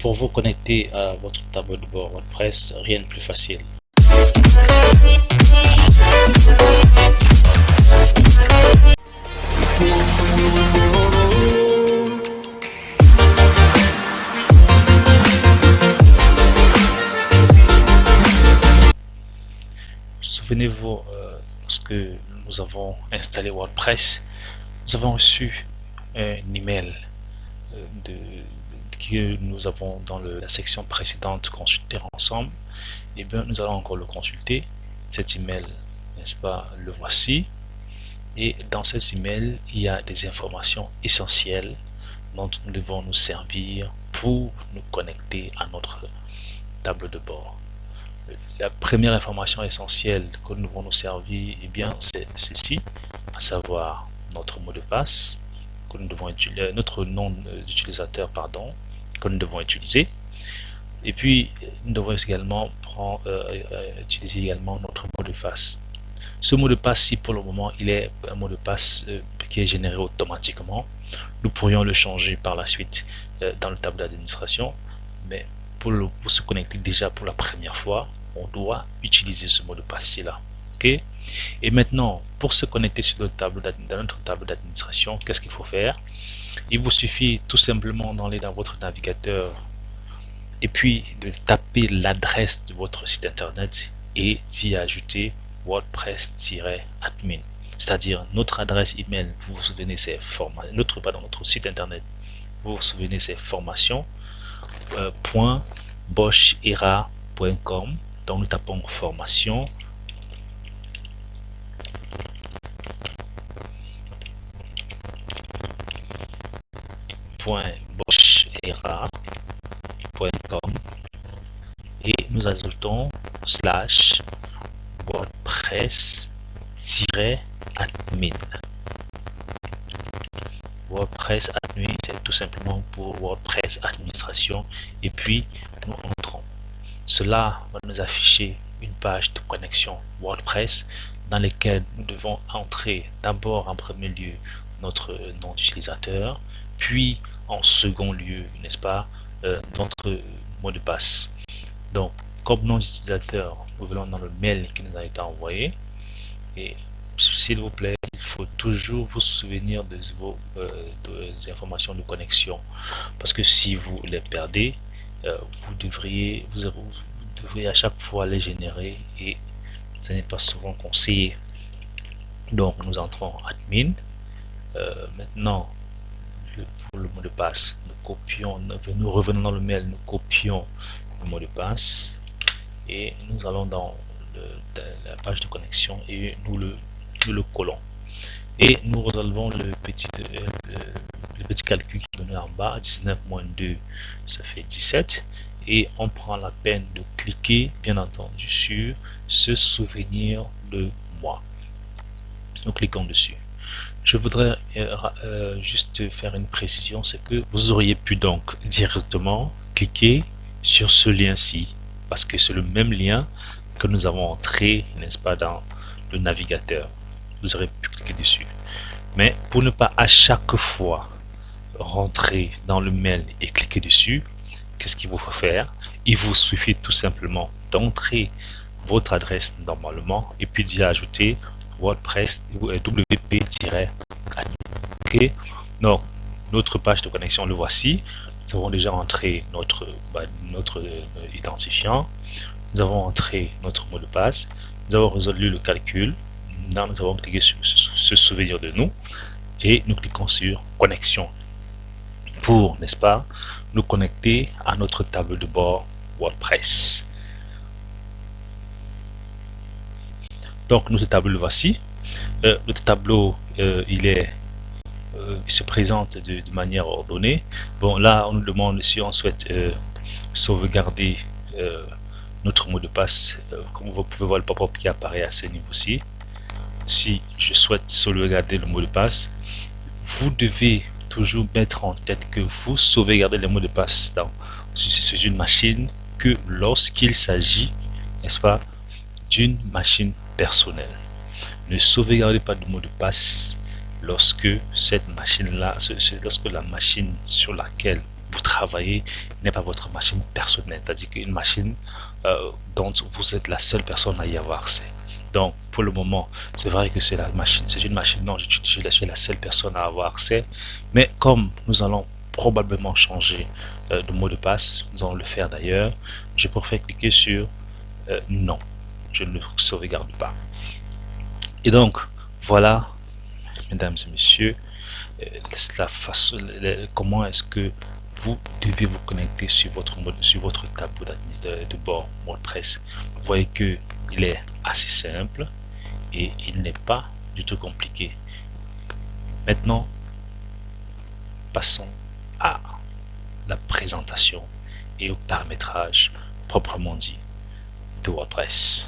Pour vous connecter à votre tableau de bord WordPress, rien de plus facile. Souvenez-vous, lorsque nous avons installé WordPress, nous avons reçu un email que nous avons dans la section précédente consulter ensemble. Et bien, nous allons encore le consulter. Cet email, n'est-ce pas, le voici. Et dans cet email, il y a des informations essentielles dont nous devons nous servir pour nous connecter à notre tableau de bord. La première information essentielle que nous devons nous servir, eh bien, c'est ceci, à savoir notre mot de passe, que nous devons utiliser, notre nom d'utilisateur, pardon, que nous devons utiliser. Et puis, nous devons également utiliser également notre mot de passe. Ce mot de passe, si pour le moment il est un mot de passe qui est généré automatiquement, nous pourrions le changer par la suite dans le tableau d'administration, mais pour se connecter déjà pour la première fois, on doit utiliser ce mot de passe là. Okay? Et maintenant, pour se connecter sur dans notre tableau d'administration, qu'est-ce qu'il faut faire? Il vous suffit tout simplement d'aller dans votre navigateur et puis de taper l'adresse de votre site internet et d'y ajouter WordPress-admin, c'est-à-dire notre adresse email. Vous vous souvenez, c'est notre site internet. Vous vous souvenez, c'est formation .boschera.com. Donc nous tapons formation .boschera.com et nous ajoutons /WordPress-admin. WordPress admin, c'est tout simplement pour WordPress administration, et puis nous entrons. Cela va nous afficher une page de connexion WordPress dans laquelle nous devons entrer d'abord en premier lieu notre nom d'utilisateur, puis en second lieu, n'est-ce pas, notre mot de passe. Donc, comme nom d'utilisateur, nous venons dans le mail qui nous a été envoyé. Et s'il vous plaît, il faut toujours vous souvenir de vos informations de connexion, parce que si vous les perdez, vous devriez à chaque fois les générer, et ce n'est pas souvent conseillé. Donc nous entrons admin. Maintenant, pour le mot de passe, nous revenons dans le mail, nous copions le mot de passe et nous allons dans la page de connexion et nous le collons. Et nous résolvons le petit calcul qui est donné en bas. 19 moins 2, ça fait 17. Et on prend la peine de cliquer, bien entendu, sur ce souvenir de moi. Nous cliquons dessus. Je voudrais juste faire une précision, c'est que vous auriez pu donc directement cliquer sur ce lien-ci, parce que c'est le même lien que nous avons entré, n'est-ce pas, dans le navigateur. Vous aurez pu cliquer dessus. Mais pour ne pas à chaque fois rentrer dans le mail et cliquer dessus, qu'est-ce qu'il vous faut faire? Il vous suffit tout simplement d'entrer votre adresse normalement et puis d'y ajouter WordPress WP-admin. Ok, donc notre page de connexion, le voici. Nous avons déjà entré notre identifiant, nous avons entré notre mot de passe, nous avons résolu le calcul. Là, nous avons cliqué sur ce souvenir de nous et nous cliquons sur connexion pour, n'est-ce pas, nous connecter à notre tableau de bord WordPress. Donc notre tableau le voici. Notre tableau il se présente de manière ordonnée. Bon, là on nous demande si on souhaite sauvegarder notre mot de passe. Comme vous pouvez voir le pop-up qui apparaît à ce niveau-ci. Si je souhaite sauvegarder le mot de passe, vous devez toujours mettre en tête que vous sauvegardez les mots de passe sur une machine que lorsqu'il s'agit, n'est-ce pas, d'une machine personnelle. Ne sauvegardez pas de mot de passe lorsque cette machine-là, lorsque la machine sur laquelle vous travaillez n'est pas votre machine personnelle, c'est-à-dire qu'une machine dont vous êtes la seule personne à y avoir accès. Donc, pour le moment, c'est vrai que c'est une machine dont je suis la seule personne à avoir accès, mais comme nous allons probablement changer de mot de passe, nous allons le faire d'ailleurs, je préfère cliquer sur non, je ne sauvegarde pas. Et donc, voilà, mesdames et messieurs, comment est-ce que vous devez vous connecter sur votre tableau de bord WordPress. Vous voyez que il est assez simple et il n'est pas du tout compliqué. Maintenant, passons à la présentation et au paramétrage proprement dit de WordPress.